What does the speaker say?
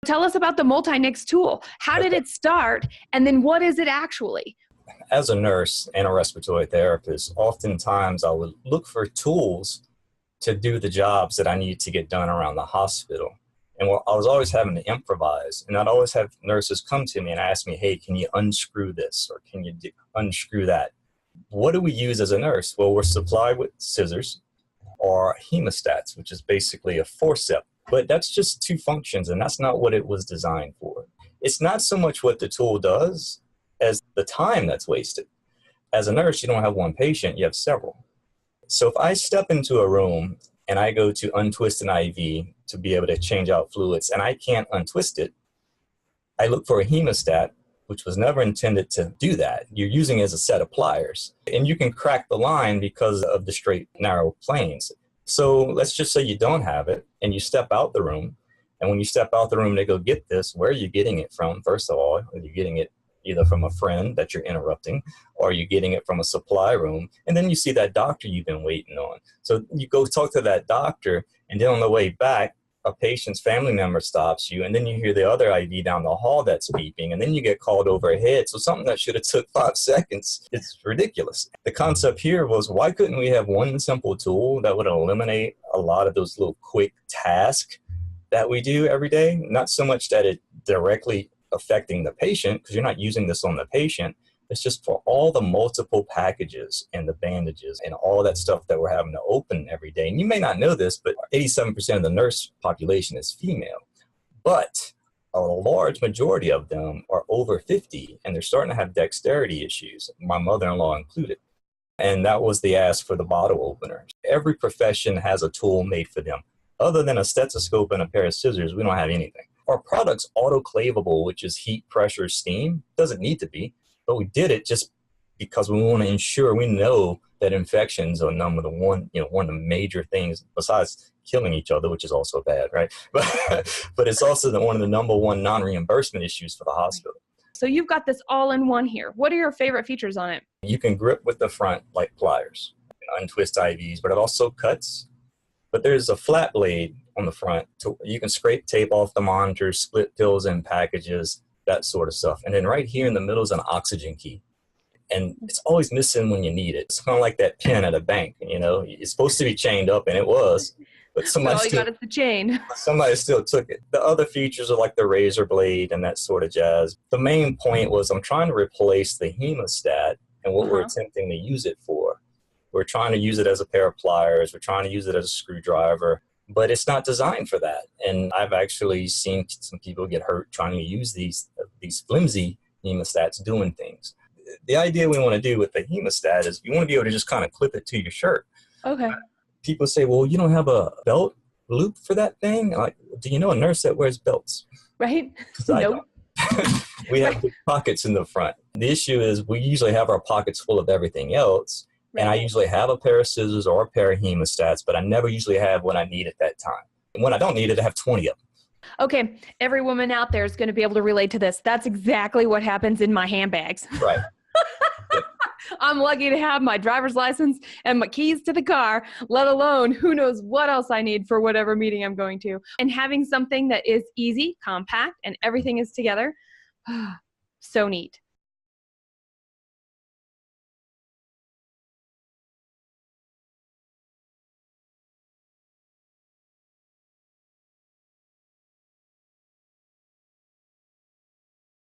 Tell us about the MULTINIX tool. How did it start? And then what is it actually? As a nurse and a respiratory therapist, oftentimes I would look for tools to do the jobs that I need to get done around the hospital. And I was always having to improvise. And I'd always have nurses come to me and ask me, hey, can you unscrew this? Or can you unscrew that? What do we use as a nurse? Well, we're supplied with scissors or hemostats, which is basically a forceps. But that's just two functions, and that's not what it was designed for. It's not so much what the tool does as the time that's wasted. As a nurse, you don't have one patient, you have several. So if I step into a room and I go to untwist an IV to be able to change out fluids and I can't untwist it, I look for a hemostat, which was never intended to do that. You're using it as a set of pliers. And you can crack the line because of the straight, narrow planes. So let's just say you don't have it and you step out the room. And when you step out the room, they go, get this. Where are you getting it from? First of all, are you getting it either from a friend that you're interrupting, or you're getting it from a supply room? And then you see that doctor you've been waiting on. So you go talk to that doctor, and then on the way back, a patient's family member stops you, and then you hear the other IV down the hall that's beeping, and then you get called overhead. So something that should have took 5 seconds, it's ridiculous. The concept here was, why couldn't we have one simple tool that would eliminate a lot of those little quick tasks that we do every day? Not so much that it directly affecting the patient, because you're not using this on the patient. It's just for all the multiple packages and the bandages and all that stuff that we're having to open every day. And you may not know this, but 87% of the nurse population is female. But a large majority of them are over 50, and they're starting to have dexterity issues, my mother-in-law included. And that was the ask for the bottle opener. Every profession has a tool made for them. Other than a stethoscope and a pair of scissors, we don't have anything. Our product's autoclavable, which is heat, pressure, steam. Doesn't need to be. But we did it just because we want to ensure, we know that infections are one of the major things besides killing each other, which is also bad, right? But it's also one of the #1 non-reimbursement issues for the hospital. So you've got this all in one here. What are your favorite features on it? You can grip with the front like pliers, untwist IVs, but it also cuts. But there's a flat blade on the front. You can scrape tape off the monitor, split pills and packages, that sort of stuff. And then right here in the middle is an oxygen key. And it's always missing when you need it. It's kind of like that pin at a bank, it's supposed to be chained up, and it was, but somebody you got it the chain. Somebody still took it. The other features are like the razor blade and that sort of jazz. The main point was I'm trying to replace the hemostat and what we're attempting to use it for. We're trying to use it as a pair of pliers. We're trying to use it as a screwdriver. But it's not designed for that. And I've actually seen some people get hurt trying to use these flimsy hemostats doing things. The idea we want to do with the hemostat is you want to be able to just kind of clip it to your shirt. Okay. People say, well, you don't have a belt loop for that thing? Like, do you know a nurse that wears belts? Right. Nope. We have big pockets in the front. The issue is we usually have our pockets full of everything else. And I usually have a pair of scissors or a pair of hemostats, but I never usually have what I need at that time. And when I don't need it, I have 20 of them. Okay, every woman out there is going to be able to relate to this. That's exactly what happens in my handbags. Right. Yep. I'm lucky to have my driver's license and my keys to the car, let alone who knows what else I need for whatever meeting I'm going to. And having something that is easy, compact, and everything is together, so neat.